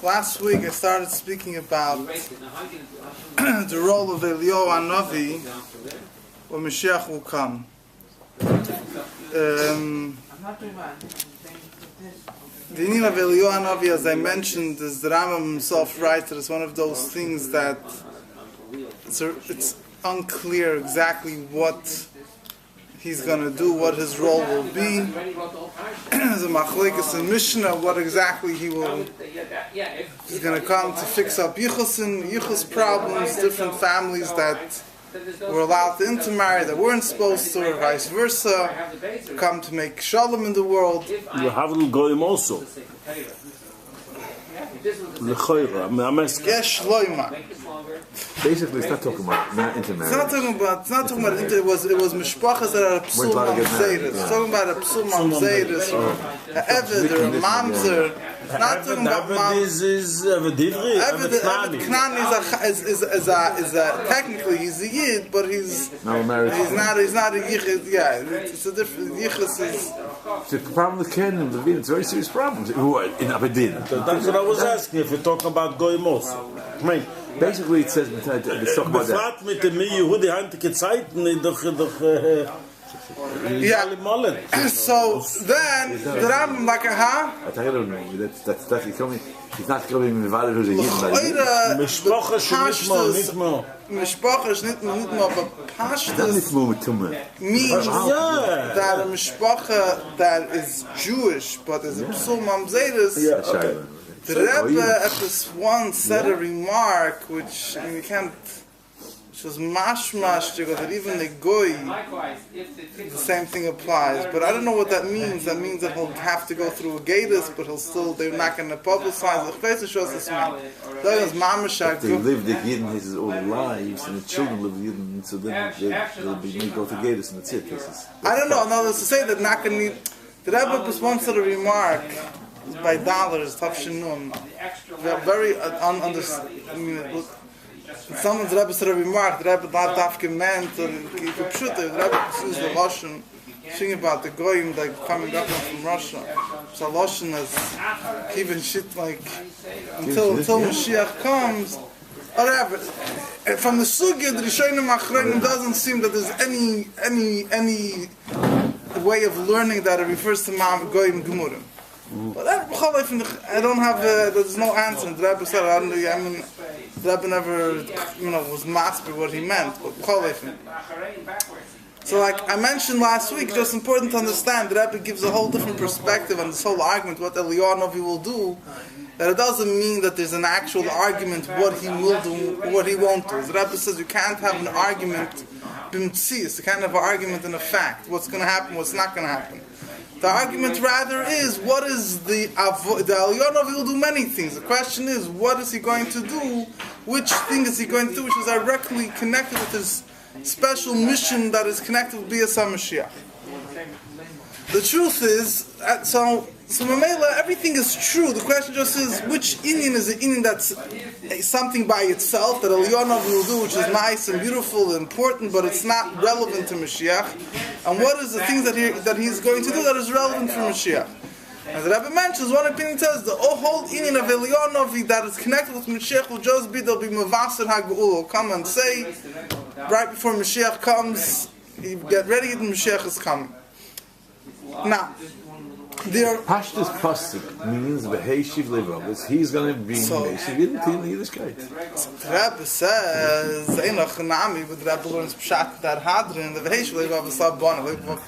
Last week I started speaking about the role of Eliyahu Hanavi when Moshiach will come. The meaning of Eliyahu Hanavi, as I mentioned, is the Rambam himself writes that it's one of those things that it's unclear exactly what he's going to do, what his role will be. There's a machlekes in Mishnah, what exactly he's going to come to fix up yichus problems, different families that were allowed to intermarry that weren't supposed to, or vice versa, come to make shalom in the world. You have little goyim also. Yes, shloima. Basically, it's not talking about not intermarriage. It's not talking about it was mishpachas that are psul mamzeres. It's talking about a psul mamzeres or an eved or a mamzer. It's not talking about Knani is technically he's a yid, but he's not a yichid. Yeah, it's a different yichus is. The problem with Ken and Levine, it's a very serious problem. Who are in Abedin? That's what I was asking. If you're talking about goyim also, basically it says it's talking about that. Yeah. So then the Rambam like I don't know. That's you tell me. He's not going to be valid who's a yid. Mishpacha is nicht more, but pashtus means that a mishpacha that is Jewish but is a psul mamzeres. The Rebbe at this one said a remark which you can't. Which was mashmash that even the goy, the same thing applies. But I don't know what that means. That means that he'll have to go through a gatus, but they're not going to publicize the face. Shows this man. They lived the Yidden his old lives, and the children live Yidden, so then they'll go to gatus, and that's it. I don't know. No, that's to say that not going to need. The Rebbe just once said a remark by dollars, Tafshinun. Very understanding. Someone's Rebbe said a remark, the Rebbe not dafke meant, or the Rebbe used the Lashon, singing about the Goyim like coming up from Russia. So Lashon is keeping shit like until Moshiach comes. Whatever. From the Sugya, the Rishonim Achronim doesn't seem that there's any way of learning that it refers to Goyim Gemurim. But I don't have, there's no answer. The Rebbe said, the Rebbe never, was master what he meant. But so like I mentioned last week, just important to understand, the Rebbe gives a whole different perspective on this whole argument, what Eliyahu Hanavi will do, that it doesn't mean that there's an actual argument what he will do, what he won't do. The Rebbe says you can't have an argument b'mtzias, you can't have an argument in a fact, what's going to happen, what's not going to happen. The argument rather is, what is the Eliyahu Hanavi will do many things. The question is, what is he going to do? Which thing is he going to do, which is directly connected with his special mission that is connected with Bias HaMashiach. The truth is, so Mamela, everything is true. The question just is, which Inyan is an Inyan that's something by itself that Eliyahu Hanavi will do, which is nice and beautiful and important, but it's not relevant to Mashiach. And what is the things that he's going to do that is relevant for Mashiach? As the Rebbe mentions, one opinion says the whole Inyan of Eliyahu Hanavi that is connected with Mashiach will just be, there'll be Mavaser HaGeula, will come and say, right before Mashiach comes, you get ready, and Mashiach is coming. Now, Pashtus Pasuk means Beheshiv Levavos. He's going to bring Beheshiv in the Yiddishkeit. The Rebbe says, Einach Nami, but the Rebbe learns Pshat that Hadrin, the Beheshiv Levavos Abban.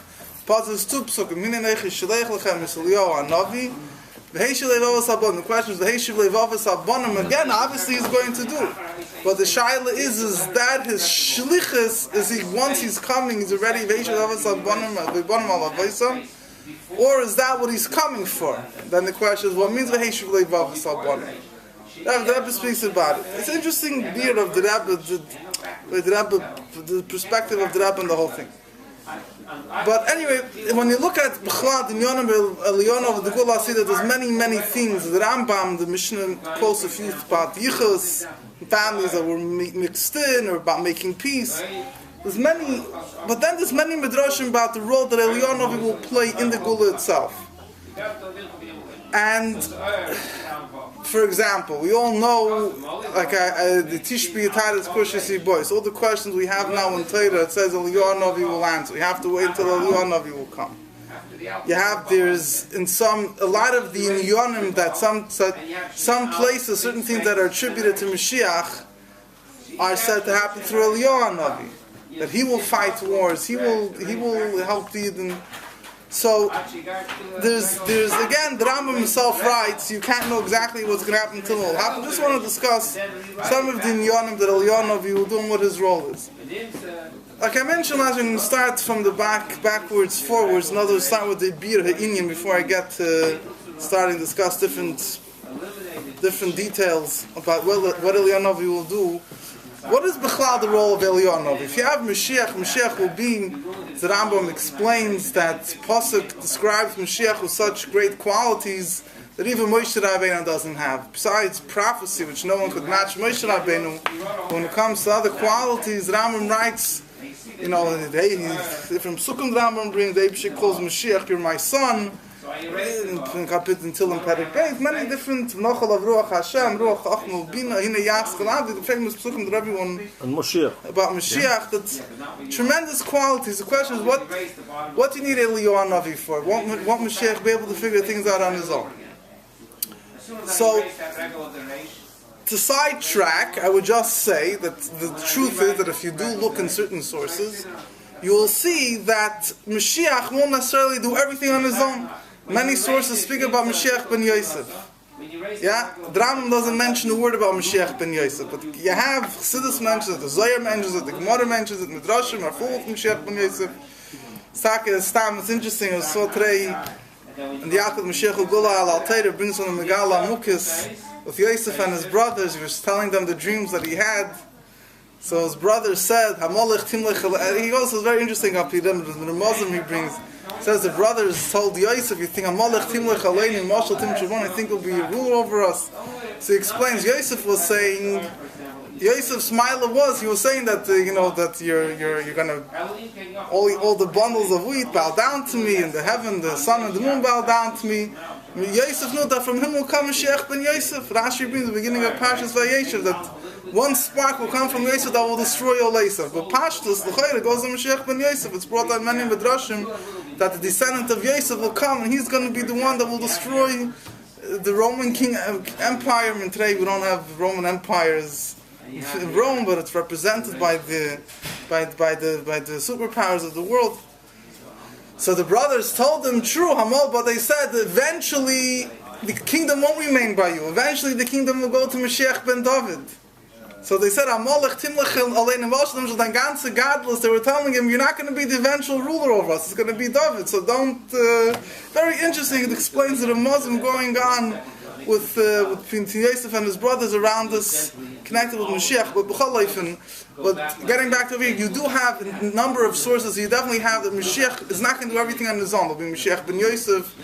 Pasuk 2 Psukim, Minenech Shalech Lechem is Eliyahu Hanavi. Beheshiv Levavos Abban. The question is, Beheshiv Levavos Abban, again, obviously he's going to do. But the shaila is that his shlichus is once he's coming, he's already Beheshiv Levavos Abban, Lebanim Alavaisam. Or is that what he's coming for? Then the question is, what means V'heishuv le'vavos al-bonim? The Rebbe speaks about it. It's interesting view of the Rebbe, the perspective of the Rebbe and the whole thing. But anyway, when you look at B'chlad, in Yonam, Eliyahu Hanavi, the Gula, see that there's many things. The Rambam, the Mishnah quotes a few about yichus, families that were mixed in, or about making peace. There's many, but then there's many midrashim about the role that Eliyahu Hanavi will play in the Gula itself. And for example, we all know, like the Tishbi Yataris Kushisi boys, all the questions we have now in Torah, it says Eliyahu Navi will answer. You have to wait until Eliyahu Navi will come. There's in a lot of the inyonim that some places, certain things that are attributed to Moshiach are said to happen through Eliyahu Navi. That he will fight wars, he will help the Yidden. So there's again, the Rambam himself writes, you can't know exactly what's going to happen until it will happen. I just want to discuss some of the inyonim that Eliyahu Navi will do and what his role is. Like I mentioned last week, I'm going to start from the backwards, forwards. In other words, start with the Bir Ha'inyan before I get to starting to discuss different details about what Eliyahu Navi will do. What is Bechlal the role of Eliyahu Navi? If you have Moshiach will be, the Rambam explains that Pasuk describes Moshiach with such great qualities that even Moshe Rabbeinu doesn't have. Besides prophecy, which no one could match Moshe Rabbeinu, when it comes to other qualities, the Rambam writes, from Sukkot the Rambam brings, Eibshik calls Moshiach, you're my son. In Kapitel until in Perek Beis, many different Nochal of Ruach Hashem, Ruach Achmel Bina, Hine Yas Kalav, the famous Psukim that everyone about Moshiach, that's tremendous qualities. The question is, what do you need Eliyahu Navi for? Won't Moshiach be able to figure things out on his own? So, to sidetrack, I would just say that the truth is that if you do look in certain sources, you will see that Moshiach won't necessarily do everything on his own. Many sources speak about Moshiach ben Yosef. Yeah, the Rambam doesn't mention a word about Moshiach ben Yosef, but you have Chassidus mentions it, the Zohar mentions it, the Gemara mentions it, Midrashim are full of Moshiach ben Yosef. It's interesting. I saw today in the Yaakov Moshiach Gula al Altair brings on the Megala Mukis with Yosef and his brothers. He was telling them the dreams that he had. So his brother said, he also is very interesting up here, the Muslim he brings. Says the brothers told Yosef, you think I think will be a ruler over us. So he explains, Yosef was saying, Yosef's smile he was saying that that you're gonna all the bundles of wheat bow down to me, and the heaven, the sun and the moon bow down to me. Yosef knew that from him will come Moshiach ben Yosef. Rashi brings the beginning of Parshas Vayeshev that one spark will come from Yosef that will destroy all Yosef. But Pashtus, the Chayre, goes to Moshiach ben Yosef. It's brought out many Midrashim that the descendant of Yosef will come and he's going to be the one that will destroy the Roman King Empire. And today we don't have Roman empires in Rome, but it's represented by the superpowers of the world. So the brothers told them, true, Hamal, but they said eventually the kingdom won't remain by you. Eventually the kingdom will go to Moshiach ben David. So they said, they were telling him, you're not going to be the eventual ruler over us, it's going to be David. So don't, very interesting, it explains that a Muslim going on with Yosef and his brothers around us, connected with Moshiach. But getting back to over here, you do have a number of sources. You definitely have that Moshiach is not going to do everything on his own. There'll be Moshiach ben Yosef,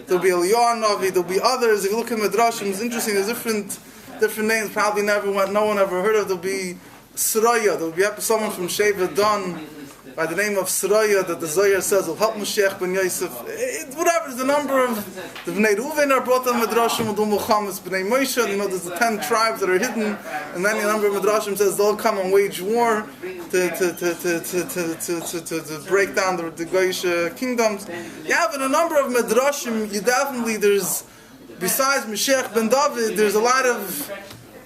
there'll be Eliyahu Navi, there'll be others. If you look at Midrashim, it's interesting. There's different names. Probably no one ever heard of. There'll be Sraya. There'll be someone from Sheva Dan by the name of Sraya that the Zohar says will help Moshiach ben Yosef. Whatever, there's a number of the Bnei Reuven are brought on Midrashim, Udum Muhammad's Bnei Moshe. There's the 10 tribes that are hidden, and then a number of Midrashim says they'll come and wage war to break down the Goyish kingdoms. You have in a number of Midrashim, there's besides Moshiach ben David, there's a lot of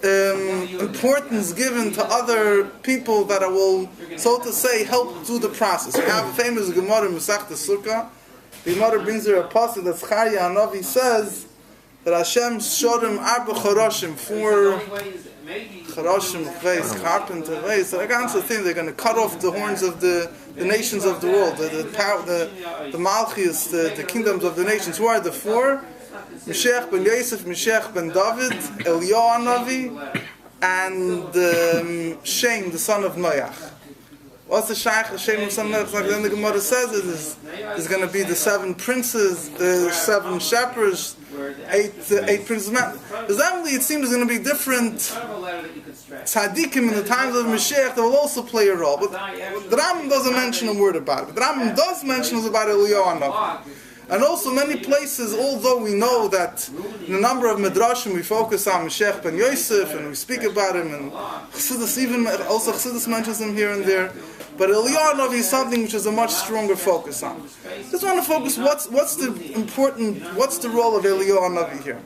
importance given to other people that will, so to say, help do the process. We have a famous Gemara in Masechta Sukkah. The Gemara brings here a passage that Zechariah Hanavi says that Hashem showed him Arba Choroshim, 4 Choroshim face, carpenter face. So again, the thing, they're going to cut off the horns of the nations of the world, the Malchus, the kingdoms of the nations. Who are the 4? Moshiach ben Yosef, Moshiach ben David, Eliyahu Navi, and Shem, the son of Noach. What's the Shaykh, Shem, the son of Noach? Then the Gemara says there's going to be the 7 princes, the 7 shepherds, 8 princes. Presumably, it seems there's going to be different tzaddikim in the times of Moshiach that will also play a role. But the Rambam doesn't mention a word about it. But the Rambam does mention about Eliyahu Navi. And also many places, although we know that in a number of Midrashim we focus on Moshiach ben Yosef and we speak about him, and Chassidus even also Chassidus mentions him here and there. But Eliyahu Novi is something which is a much stronger focus on. Just want to focus what's the role of Eliyahu Novi here?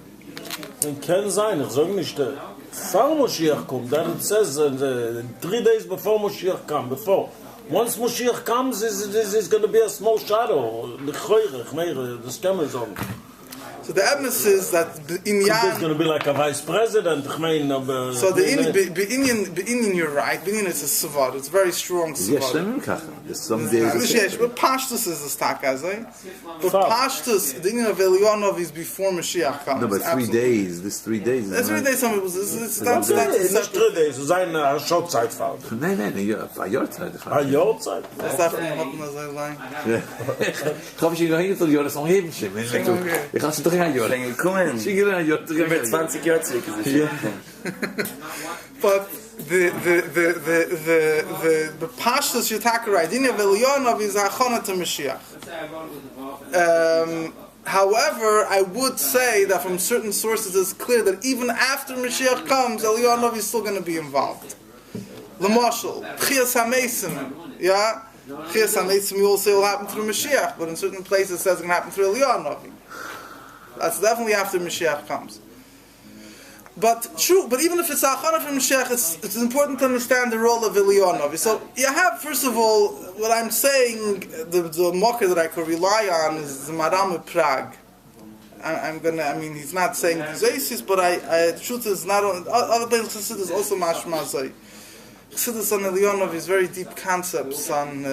It can sein, ich sage nicht, before Moshiach kommt, then it says 3 days before Moshiach comes, before. Once Moshiach comes, is going to be a small shadow. The cameras on. So the evidence is that It's going to be like a vice president. So the Be'inyan, you're right. Be'inyan is a savad. It's a very strong savad. There's some days. But Pashtus is a stakazai. But Pashtus, the Inyan of Eliyahu is before Mashiach comes. No, but 3 days. This 3 days. That's 3 days. Some people that's nicht 3 days. Es ist eine Showzeit. Nein, a Jahrzeit. A Jahrzeit. Das darf man hoffen, dass lang. Ich habe schon gehört, dass Jahre so heben. Ich habe schon 3 Jahre. Kommen. Ich gehe ein Jahr. Über 20 Jahre zurück. But the Pashtus Yitaka Dina of Eliyahu is Achana to Mashiach. However, I would say that from certain sources it's clear that even after Mashiach comes, Eliyahu is still going to be involved. L'mashal, Chias HaMesim, yeah? Chias HaMesim you will say will happen through Mashiach, but in certain places it says it's going to happen through Eliyahu. That's definitely after Mashiach comes. But even if it's Achana from Moshiach, it's important to understand the role of Eliyahu. So you have, first of all, what I'm saying, the mocker that I could rely on is the Maram of Prague. He's not saying these aces, but the truth is not on other places. Chassidus also mashma zay. Chassidus on Eliyahu is very deep concepts on.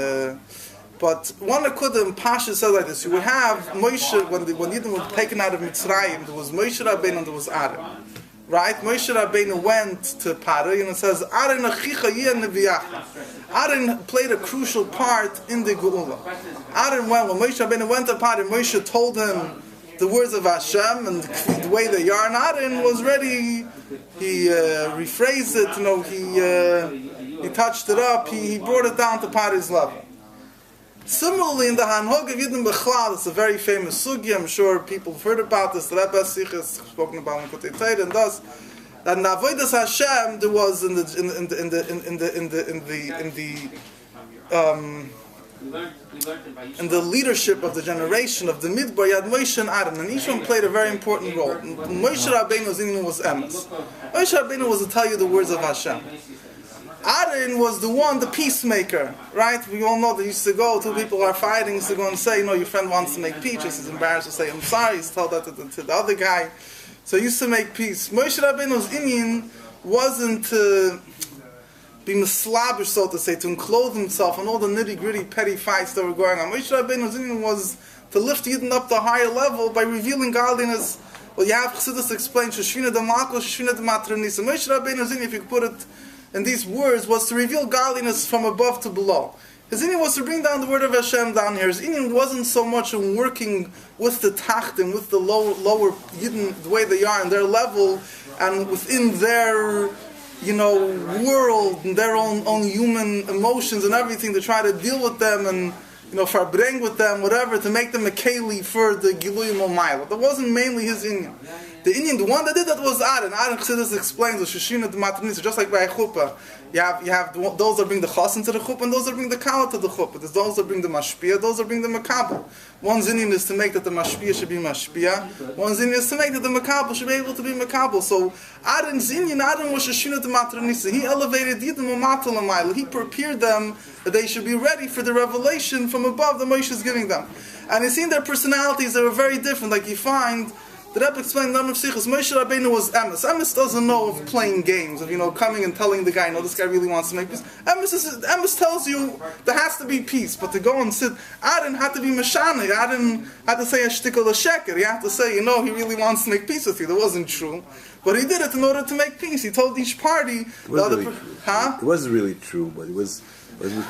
But one Akudim Pasha says like this: you would have Moshe when Yidden were taken out of Mitzrayim. There was Moshe Rabbeinu and there was Aaron. Right? Moshe Rabbeinu went to Pari and it says, Aaron played a crucial part in the Geula. Aaron when Moshe Rabbeinu went to Pari, Moshe told him the words of Hashem and the way they are, and Aaron was ready. He rephrased it, he touched it up, he brought it down to Pari's level. Similarly, in the Hanhog of Yidden Bechlal, it's a very famous sugi. I'm sure people have heard about this. The Rebbe Sich has spoken about in Kutei Teir, and thus that in Avodas Hashem there was in the leadership of the generation of the Midbar, you had Moshe and Aaron, and each one played a very important role. Moshe Rabbeinu's inyan was emes. Moshe Rabbeinu was to tell you the words of Hashem. Aaron was the peacemaker, right? We all know that used to go, two people are fighting, used to go and say, your friend wants to make peace. He's embarrassed to say, I'm sorry. He's told that to the other guy. So he used to make peace. Moshe Rabbeinu's inyan wasn't to be mislabish, so to say, to enclose himself in all the nitty-gritty petty fights that were going on. Moshe Rabbeinu's inyan was to lift Yidden up to a higher level by revealing godliness. Well, you have Chassidus explain, Shoshvina de Malko, Shoshvina de Matronisa. Moshe Rabbeinu's inyan, if you could put it in these words, was to reveal godliness from above to below. His inyan was to bring down the word of Hashem down here. His inyan wasn't so much in working with the tachtim, with the lower Yidden, the way they are, in their level, and within their, world, and their own human emotions and everything, to try to deal with them and, farbreng with them, whatever, to make them a keli for the Giluyim Omayla. That wasn't mainly his inyan. The one that did that was Aaron. Aaron Chassidus explains the Shoshina de Matronisa, just like by a chuppah. You have those that bring the chas into the chuppah and those that bring the kala to the chuppah. There's those that bring the mashpia, those that bring the makabel. One's inyan is to make that the mashpia should be mashpia. One's inyan is to make that the makabel should be able to be makabel. So Aaron's inyan, Aaron was Shoshina de Matronisa. He elevated Yidden Umatal Amayla. He prepared them that they should be ready for the revelation from above that Moshe is giving them. And you see in their personalities, they were very different. Like you find, the Rebbe explained in the Moshiach, Moshe Rabbeinu was emes. Emes doesn't know of playing games, of coming and telling the guy, this guy really wants to make peace. Emes tells you there has to be peace, but to go and sit, Aaron had to be mashana. Aaron had to say a shtickle a sheker. He had to say, he really wants to make peace with you. That wasn't true, but he did it in order to make peace. He told each party. It wasn't really true, but it was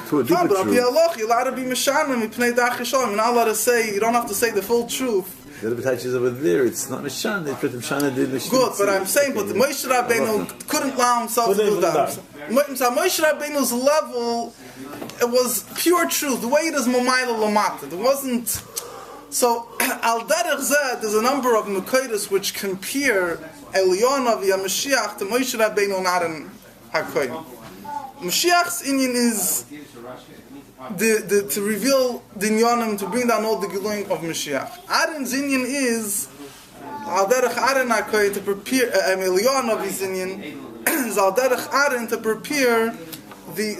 to a deeper truth. You're allowed to be mashana. You're not allowed to say. You don't have to say the full truth. The Rebbe touches over there. It's not Mishana. They put Mishana did Mishana. Good, but I'm saying, but the Moshe Rabbeinu couldn't allow himself to do that. Moshe Rabbeinu's level, it was pure truth. The way it is Momayla Lamata. There wasn't So, al derech zeh, there's a number of Mekaydos which compare Eliyahu Navi Mashiach to Moshe Rabbeinu and Aaron HaKohen. Mashiach's inyan is to reveal the inyanim, to bring down all the Giluim of Mashiach. Aaron's inyan is al derech Aaron HaKohen to prepare, Eliyahu Navi's inyan is al derech Aaron to prepare the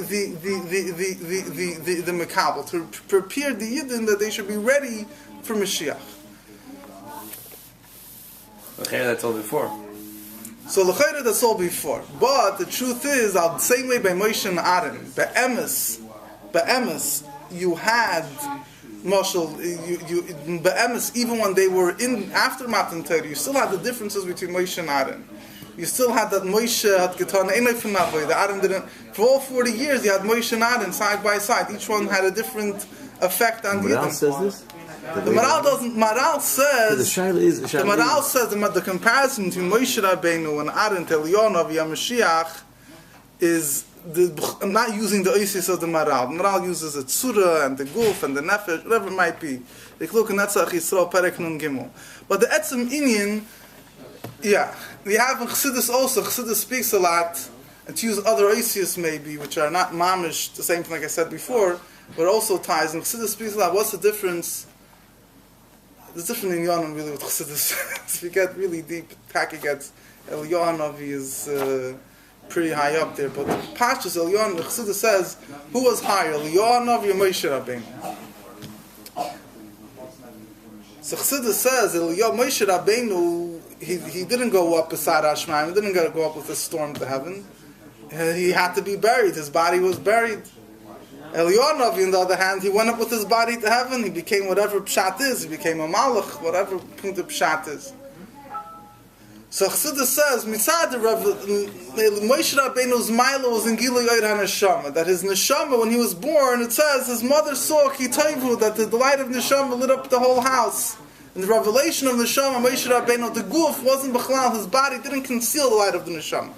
Mekabel, to prepare the Yidden that they should be ready for Mashiach. Okay, that's all before. So l'chayra that's all before. But the truth is, the same way by Moshe and Aaron, be'emes, you had Mashal, be'emes, even when they were in after Matan Torah, you still had the differences between Moshe and Aaron. You still had that Moshe had getan einay from that way. The Aaron didn't. For all 40 years, you had Moshe and Aaron side by side. Each one had a different effect on the other. Maral says this? The Maral doesn't. Maral says The Maral says the comparison between Moshe Rabbeinu and Aaron to Eliyahu Navi Mashiach is I'm not using the Isis of the Maral. The Maral uses the Tzura and the Guf and the Nefesh, whatever it might be. They look in Netzach Yisrael Perek Nun Gimel. But the Etzem Inyan, yeah, we have in Chassidus also. Chassidus speaks a lot, and to use other Isis maybe, which are not mamish, the same thing like I said before, but also ties. And Chassidus speaks a lot. What's the difference? There's different in Yonim really with Chassidus. If you get really deep, Taki gets Eliyahu Navi is pretty high up there. But the Pashtus Eliyahu, Chassidus says, who was higher, Eliyahu Navi or Moshe Rabbeinu? So Chassidus says, Moshe Rabbeinu, he didn't go up beside Ashmaim, he didn't go up with a storm to heaven. He had to be buried, his body was buried. Eliyahu Navi, on the other hand, he went up with his body to heaven, he became whatever Pshat is, he became a Malach, whatever point of Pshat is. So Chassidus says, Mitzad Moshe Rabbeinu's Milo was in Gilui Oir HaNeshama, that his Neshama, when he was born, it says, his mother saw Kitayvu, that the light of Neshama lit up the whole house. In the revelation of Neshama, Moshe Rabbeinu, the Guf wasn't Bechlal, his body didn't conceal the light of the Neshama.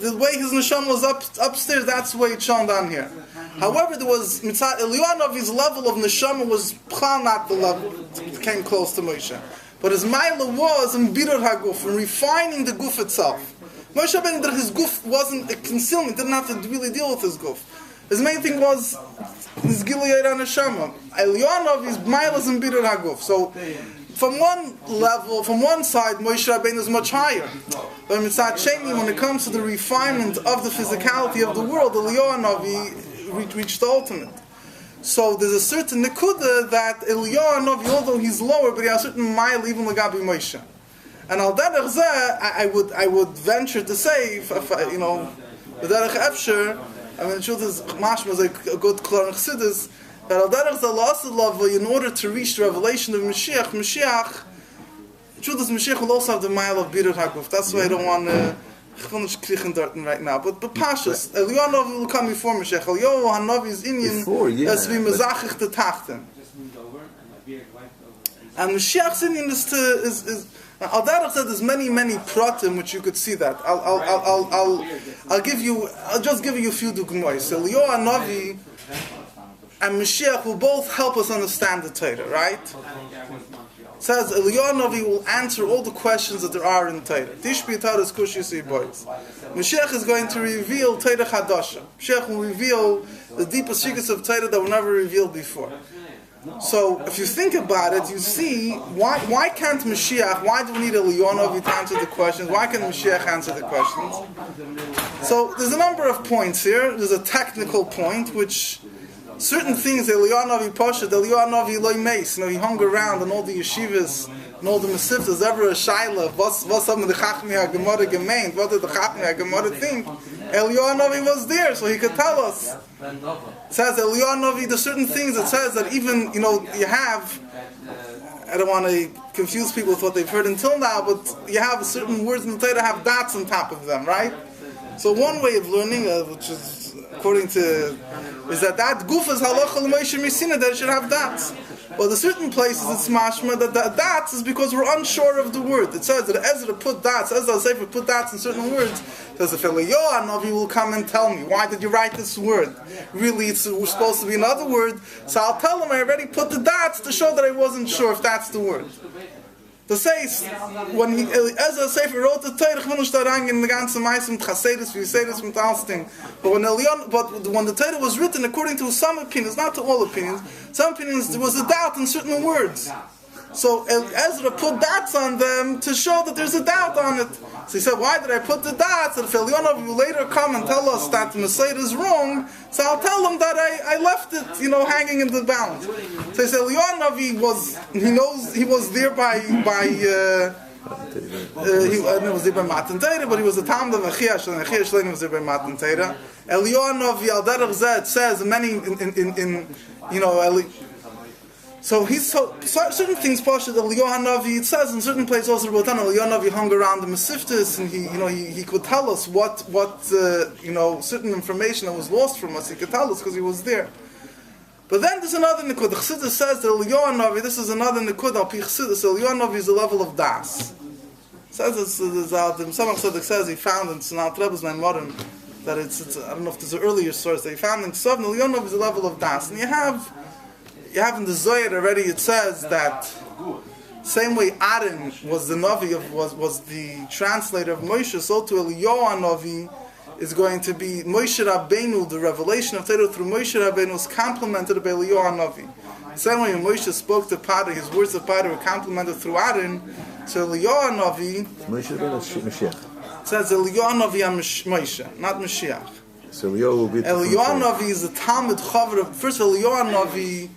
The way his Neshama was upstairs, that's the way it shone down here. However, there was Mitzad Eliyahu Navi's level of Neshama was Bechlal not the level, it came close to Moshe. But his Maila was in Birur HaGuf, in refining the Guf itself. Moshe Rabbeinu, that his Guf wasn't a concealment, didn't have to really deal with his Guf. His main thing was his Gilui Oir HaNeshama. Eliyahu Navi's Maila is in Birur HaGuf. So, from one level, from one side, Moshe Rabbeinu is much higher. But Mitzad Sheni, when it comes to the refinement of the physicality of the world, Eliyahu Navi reached the ultimate. So there's a certain nekuda that Eliyahu Navi, although he's lower, but he has a certain mile even Lagabi Moshe. And al derech zeh, I would venture to say, if you know, the derech efsher, I mean, the truth is, mashma is like a good klor in Chassidus, that al derech zeh la'asad lava, in order to reach the revelation of Mashiach, the truth is, Mashiach will also have the mile of Birur HaGuf. That's why I don't want to finish kriechen dorten right now. But Pashas, Eliyahu Navi will come before Mashiach. Eliyahu HaNavi's inyan is to be mezachich to tachten. And Mashiach's inyan is Al derech zeh, there's many pratim which you could see that. I'll just give you a few dugmois. Eliyahu HaNavi and Mashiach will both help us understand the Torah, right? It says Eliyahu Navi will answer all the questions that there are in Torah. Tishbi Torah's kushis boys. Mashiach is going to reveal Torah Chadasha. Mashiach will reveal the deepest secrets of Torah that were never revealed before. So, if you think about it, you see why can't Mashiach? Why do we need Eliyahu Navi to answer the questions? Why can't Mashiach answer the questions? So, there's a number of points here. There's a technical point which. Certain things, Eliyahu Navi Pasha, Eliyahu Navi Loi Meis, he hung around in all the yeshivas, and all the mesiftas, ever a shaila, was some of the Chachmei HaGemara gemeint, what did the Chachmei HaGemara think? Eliyahu Navi was there, so he could tell us. It says Eliyahu Navi, there's certain things that says that even, you have, I don't want to confuse people with what they've heard until now, but you have certain words in the Torah have dots on top of them, right? So one way of learning, which is according to, is that guf is halacha l'Moshe Misina that it should have dots. Well, there's certain places it's mashma that the dots is because we're unsure of the word. It says that Ezra put dots, Ezra Sefer put dots in certain words. It says if Eliyahu Novi will come and tell me, why did you write this word? Really, it's supposed to be another word. So I'll tell him I already put the dots to show that I wasn't sure if that's the word. To say, when Ezra Sefer wrote the Torah, ich will nicht da rein in the ganze Meis mit Chasedus, wie Sedus mit alles Ding. But when the Torah was written, according to some opinions, not to all opinions, some opinions, there was a doubt in certain words. So Ezra put dots on them to show that there's a doubt on it. So he said, why did I put the dots? And if Eliyahu will later come and tell us that the Messiah is wrong, so I'll tell him that I left it, hanging in the balance. So he said, Eliyahu he was there by he was there by Matan Torah, but he was a Talmud of Achiash, and Achiash was there by Matan Torah. Eliyahu al Derech Zeh says many so certain things Pasha Eliyahu Navi, it says in certain places also about Eliyahu Navi hung around the Mesiftis, and he could tell us what certain information that was lost from us. He could tell us because he was there. But then there's another nikud. The Chassidus says that Eliyahu Navi, this is another nikud. Al pi Chassidus, Eliyahu Navi is the level of das. It says the Samach Tzedek says he found in Tzanat Rebbe's Maimorim that it's I don't know if there's an earlier source that he found in Ksov. Eliyahu Navi is the level of das, and you have in the Zohar already, it says that same way Aaron was the Navi was the translator of Moshe, so to Eliyahu Navi is going to be Moshe Rabbeinu, the revelation of Torah through Moshe Rabbeinu is complemented by Eliyahu Navi. Same way when Moshe spoke to Pari, his words of Pari were complemented through Aaron, so Eliyahu Navi Moshe Rabbeinu is Mashiach. Says Eliyahu Navi and Moshe, not Mashiach. So Eliyahu will be Eliyahu Navi is the Talmud Chavar. First of all, Eliyahu Navi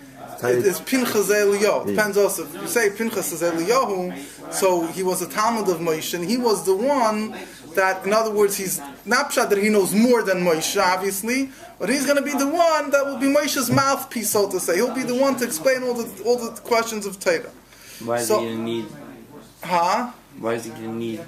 is Pinchas Eliyahu. Depends also. If you say Pinchas is Eliyahu, so he was a Talmud of Moshe, and he was the one that, in other words, he's not pshat that he knows more than Moshe, obviously, but he's going to be the one that will be Moshe's mouthpiece, so to say. He'll be the one to explain all the questions of Torah. Why is he going to need? Why is he going to need?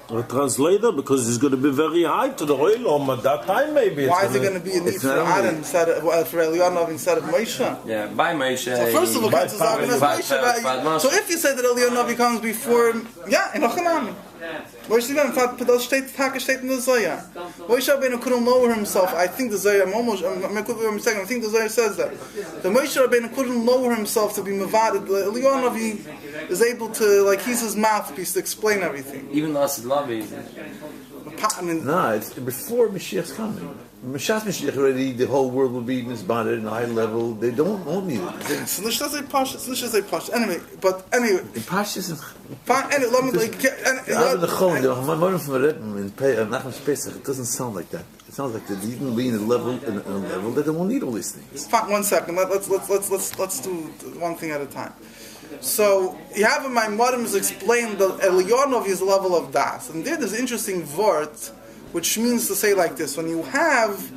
A translator, because he's going to be very high to the Oilom at that time, maybe. Why is it going to be a need for Aaron instead of for Eliyahu instead of Moshe? Yeah, by Moshe. So first of all, Moshe. So if you say that Eliyahu comes before, in Ochanami. Moshe steht in the Zohar. Moshe Rabbeinu couldn't lower himself. I think the Zohar, I could be mistaken, I think the Zohar says that. The Moshe Rabbeinu couldn't lower himself to be Mavad. Eliyahu is able to, he's his mouthpiece to explain everything. Even the Asid Lavi. No, it's before Mashiach's coming. Mashiach already, the whole world will be misbonded in a high level. They won't need it. So let's say Pasha. Anyway. In Pasha fine. Anyway, let me it doesn't sound like that. It sounds like they're even being in a level that they won't need all these things. Fine, 1 second. Let's do one thing at a time. So you have in my Maimorim explained that Eliyahu is the level of das, and there's an interesting word which means to say like this: when you have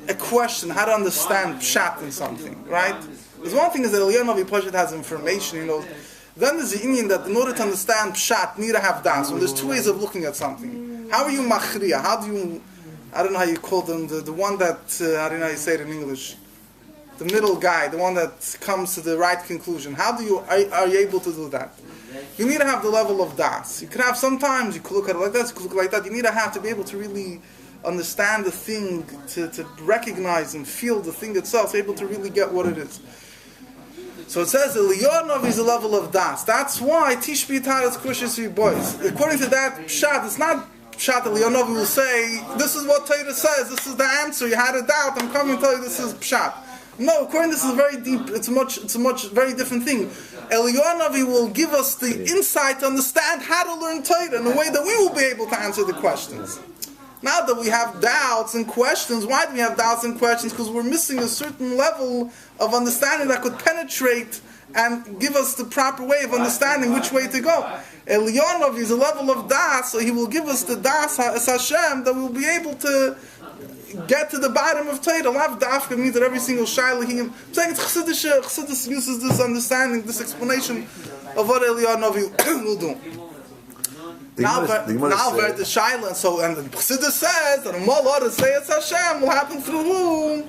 a question, how to understand pshat in something, right? There's one thing is that Eliyahu Pashat has information, Then there's the Indian that in order to understand pshat, you need to have das. And there's two ways of looking at something. How are you machriya? How do you? I don't know how you call them. The one that I don't know how you say it in English. The middle guy, the one that comes to the right conclusion. How do you are you able to do that? You need to have the level of das. You can have sometimes you could look at it like that, you could look like that. You need to have to be able to really understand the thing, to recognize and feel the thing itself, to be able to really get what it is. So it says Eliyahu is the level of das. That's why Tishbi Taras Kushis boys. According to that pshat, it's not pshat. Eliyahu will say, "This is what Torah says. This is the answer. You had a doubt. I'm coming to tell you this is pshat." No, according to this is very deep. It's a much very different thing. Eliyahu will give us the insight to understand how to learn Torah in a way that we will be able to answer the questions. Now that we have doubts and questions, why do we have doubts and questions? Because we're missing a certain level of understanding that could penetrate and give us the proper way of understanding which way to go. Eliyahu is a level of das, so he will give us the das as Hashem that we'll be able to get to the bottom of Torah. Lav dafka means that every single shaila I'm saying it's Chassidus uses this understanding, this explanation of what Eliyahu will do. Now the Shaila, so and the Chassidus says that the Molah to say it's Hashem will happen through who?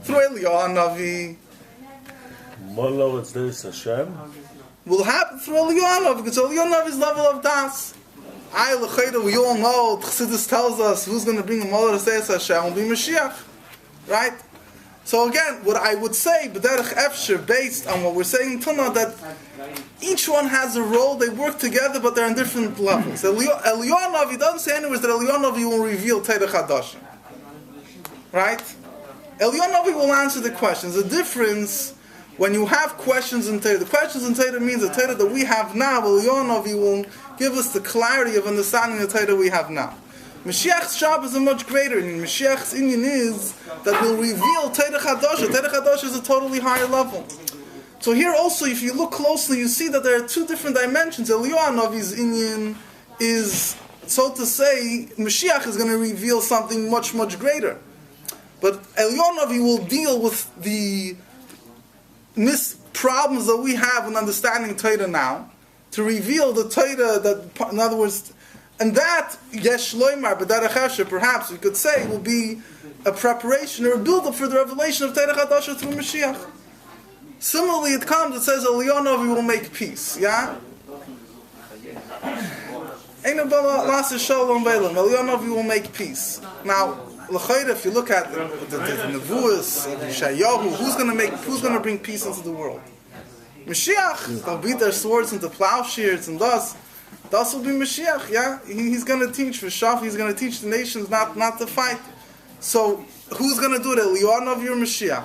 Through Eliyahu Navi. Molah it's this Hashem? Will happen through Eliyahu Navi, because Eliyahu Navi's level of Das. We all know, Chassidus tells us who's going to bring a Molah to say it's Hashem will be Moshiach. Right? So again, what I would say, B'derech Efsher, based on what we're saying Tuna, that each one has a role, they work together, but they're on different levels. Eliyahu Navi doesn't say anywhere that Eliyahu Navi will reveal Torah Chadasha. Right? Eliyahu Navi will answer the questions. The difference, when you have questions in Torah, the questions in Torah means the Torah that we have now, Eliyahu Navi will give us the clarity of understanding the Torah we have now. Mashiach's job is a much greater, and Mashiach's inyan is that will reveal Torah Chadasha. Torah Chadasha is a totally higher level. So here also, if you look closely, you see that there are two different dimensions. Eliyahu Navi's inyan is, so to say, Mashiach is going to reveal something much, much greater. But Eliyahu Navi will deal with the problems that we have in understanding Torah now, to reveal the Torah that, in other words, and that, Yesh Loimar, B'derech Efsher, perhaps we could say, will be a preparation or a build-up for the revelation of Torah Chadasha through Mashiach. Similarly, it comes, it says, Eliyahu Navi will make peace, yeah? Eliyahu Navi will make peace. Now, if you look at the Nevuas, Eliyahu, who's going to bring peace into the world? Mashiach. They'll beat their swords into plowshares, and thus will be Mashiach, yeah? He's going to teach for Shaf, he's going to teach the nations not to fight. So, who's going to do it? Eliyahu Navi or Mashiach?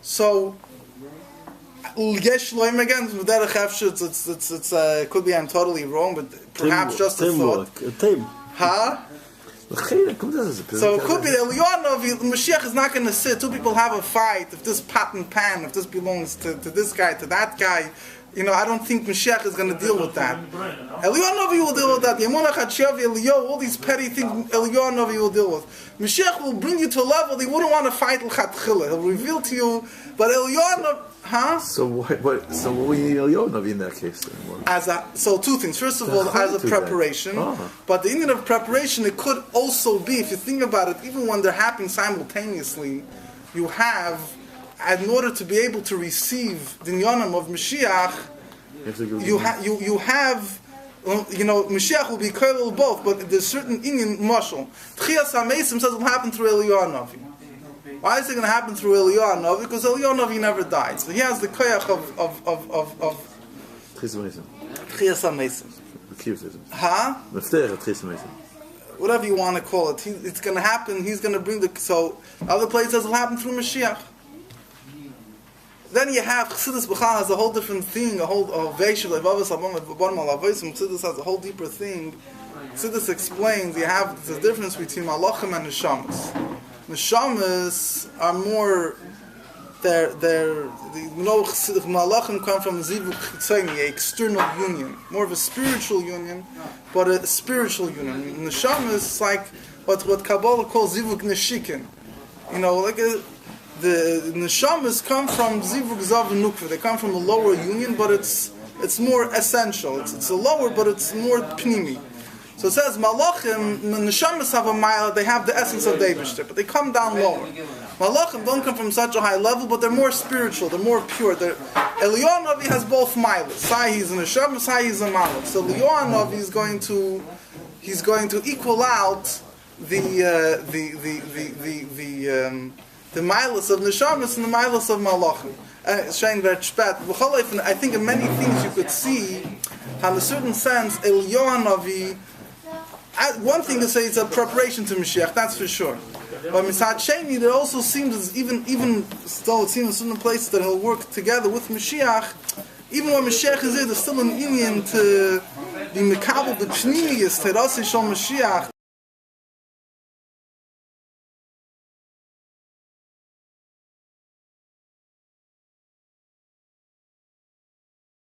So, Yesh Loim again, it could be I'm totally wrong, but perhaps just a thought. Huh? So it could be that Eliyahu Navi, Mashiach is not going to sit. Two people have a fight. If this pot and pan, if this belongs to this guy, to that guy, I don't think Moshiach is going to deal with that. Eliyahu Navi will deal with that. Yemunach Hatshav Eliyahu, all these petty things Eliyahu Navi will deal with. Moshiach will bring you to a level he wouldn't want to fight l'chatchila. He'll reveal to you, but Eliyahu Navi, huh? So what will you need Eliyahu Navi in that case? So two things. First of all, as a preparation, but the Indian of preparation, it could also be, if you think about it, even when they're happening simultaneously, you have, in order to be able to receive the Nyanim of Mashiach, you have, Mashiach will be koilel both, but there's certain Indian mashal. Tchias HaMeisim says it will happen through Eliyahu Navi. Why is it going to happen through Eliyahu Navi? Because Eliyahu Navi never died, so he has the koyach of Tchias HaMeisim. Huh? Whatever you want to call it, it's going to happen. He's going to bring so other places will happen through Mashiach. Then you have Chassidus B'chal has a whole different thing, Chassidus has a whole deeper thing. Chassidus explains you have the difference between Malachim and Neshamas. Neshamas are more, Malachim come from Zivuk Chitzoni, an external union, more of a spiritual union, but a spiritual union. Neshamas is like what Kabbalah calls Zivuk Neshikin. The neshamas come from zivuk zav nukva. They come from a lower union, but it's more essential. It's a lower, but it's more pnimi. So it says malachim, neshamas have a mile. They have the essence of the Eibishter, but they come down lower. Malachim don't come from such a high level, but they're more spiritual. They're more pure. Eliyahu Navi has both miles. Sai he's a neshama, sai he's a malach. So Eliyahu Navi is going to equal out the milas of neshamas and the milas of malachim. I think in many things you could see, in a certain sense, Eliyahu Navi. One thing to say is a preparation to Mashiach, that's for sure. But Mitzad Sheni, there also seems as even though it seems in certain places that he'll work together with Mashiach, even when Mashiach is there, there's still an Indian to be mekabel b'pnimiyus terasi shel Mashiach.